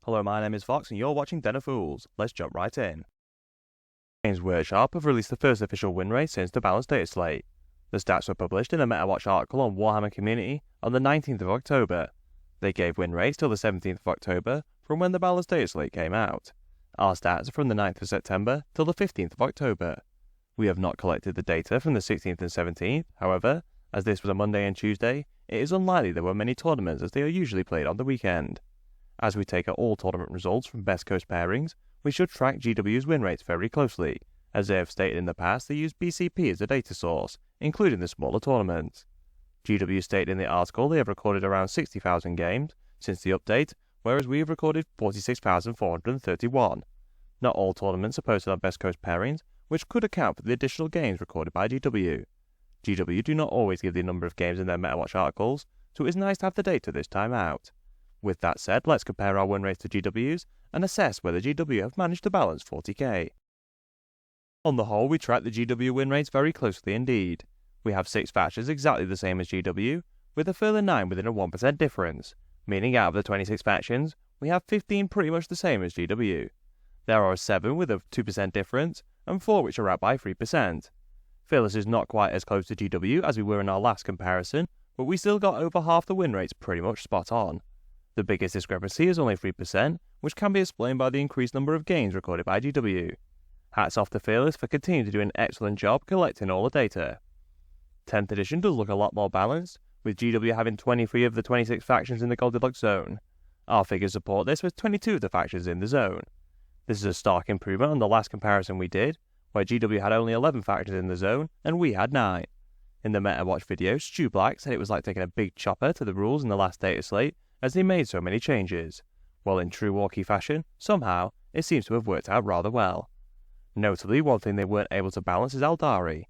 Hello, my name is Fox and you're watching Den of Fools. Let's jump right in. Games Workshop have released the first official win rate since the Balance Dataslate. The stats were published in a MetaWatch article on Warhammer Community on the 19th of October. They gave win rates till the 17th of October from when the Balance Dataslate came out. Our stats are from the 9th of September till the 15th of October. We have not collected the data from the 16th and 17th, however, as this was a Monday and Tuesday, it is unlikely there were many tournaments as they are usually played on the weekend. As we take all tournament results from Best Coast pairings, we should track GW's win rates very closely, as they have stated in the past they use BCP as a data source, including the smaller tournaments. GW stated in the article they have recorded around 60,000 games since the update, whereas we have recorded 46,431. Not all tournaments are posted on Best Coast pairings, which could account for the additional games recorded by GW. GW do not always give the number of games in their MetaWatch articles, so it is nice to have the data this time out. With that said, let's compare our win rates to GW's and assess whether GW have managed to balance 40k. On the whole, we track the GW win rates very closely indeed. We have 6 factions exactly the same as GW, with a further 9 within a 1% difference, meaning out of the 26 factions, we have 15 pretty much the same as GW. There are 7 with a 2% difference, and 4 which are out by 3%. Fearless is not quite as close to GW as we were in our last comparison, but we still got over half the win rates pretty much spot on. The biggest discrepancy is only 3%, which can be explained by the increased number of games recorded by GW. Hats off to Fearless for continuing to do an excellent job collecting all the data. 10th edition does look a lot more balanced, with GW having 23 of the 26 factions in the Goldilocks zone. Our figures support this with 22 of the factions in the zone. This is a stark improvement on the last comparison we did, where GW had only 11 factions in the zone and we had 9. In the MetaWatch video, Stu Black said it was like taking a big chopper to the rules in the last data slate as they made so many changes, while in true Walkie fashion, somehow, it seems to have worked out rather well. Notably, one thing they weren't able to balance is Aldari.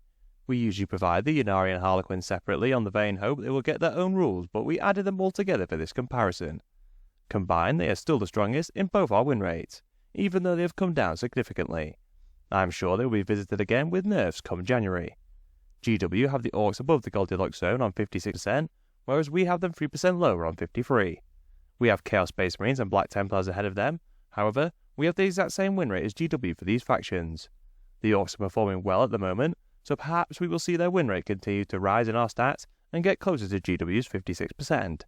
We usually provide the Ynnari and Harlequins separately on the vain hope they will get their own rules, but we added them all together for this comparison. Combined, they are still the strongest in both our win rates, even though they have come down significantly. I am sure they will be visited again with nerfs come January. GW have the Orcs above the Goldilocks zone on 56%, whereas we have them 3% lower on 53%. We have Chaos Space Marines and Black Templars ahead of them, however, we have the exact same win rate as GW for these factions. The Orcs are performing well at the moment, so perhaps we will see their win rate continue to rise in our stats and get closer to GW's 56%.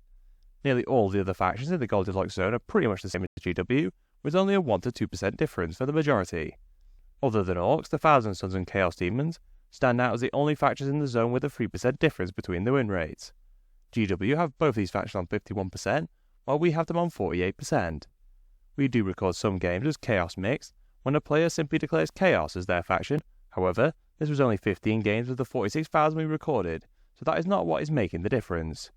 Nearly all the other factions in the Goldilocks zone are pretty much the same as GW, with only a 1 to 2% difference for the majority. Other than Orcs, the Thousand Sons and Chaos Demons stand out as the only factions in the zone with a 3% difference between the win rates. GW have both these factions on 51%, while we have them on 48%. We do record some games as Chaos Mixed, when a player simply declares Chaos as their faction. However, this was only 15 games of the 46,000 we recorded, so that is not what is making the difference.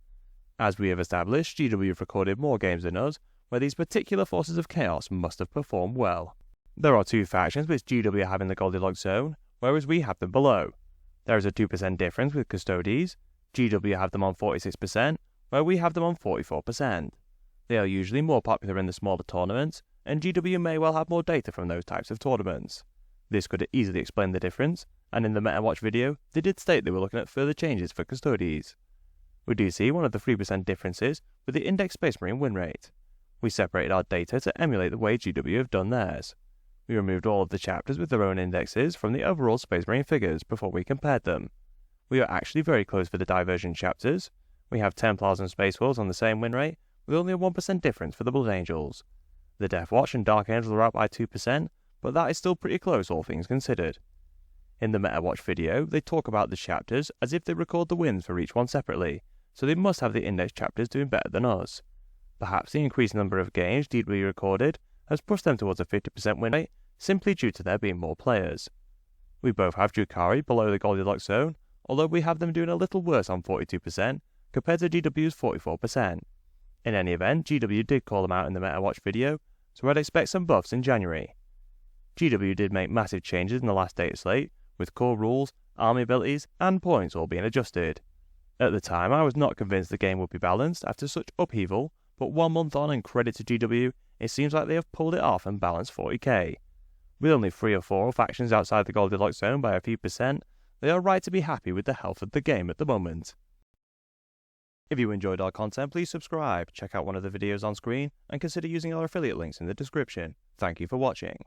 As we have established, GW have recorded more games than us, where these particular forces of Chaos must have performed well. There are 2 factions which GW have in the Goldilocks zone, whereas we have them below. There is a 2% difference with Custodes. GW have them on 46%, where we have them on 44%. They are usually more popular in the smaller tournaments, and GW may well have more data from those types of tournaments. This could easily explain the difference, and in the MetaWatch video, they did state they were looking at further changes for Custodes. We do see one of the 3% differences with the Index Space Marine win rate. We separated our data to emulate the way GW have done theirs. We removed all of the chapters with their own indexes from the overall Space Marine figures before we compared them. We are actually very close for the diversion chapters. We have Templars and Space Wolves on the same win rate, with only a 1% difference for the Blood Angels. The Death Watch and Dark Angels are out by 2%, but that is still pretty close all things considered. In the MetaWatch video, they talk about the chapters as if they record the wins for each one separately, so they must have the index chapters doing better than us. Perhaps the increased number of games GW recorded has pushed them towards a 50% win rate, simply due to there being more players. We both have Drukhari below the Goldilocks zone, although we have them doing a little worse on 42% compared to GW's 44%. In any event, GW did call them out in the MetaWatch video, so I'd expect some buffs in January. GW did make massive changes in the last data slate, with core rules, army abilities, and points all being adjusted. At the time, I was not convinced the game would be balanced after such upheaval, but 1 month on and credit to GW, it seems like they have pulled it off and balanced 40k. With only 3 or 4 factions outside the Goldilocks zone by a few percent, they are right to be happy with the health of the game at the moment. If you enjoyed our content, please subscribe, check out one of the videos on screen, and consider using our affiliate links in the description. Thank you for watching.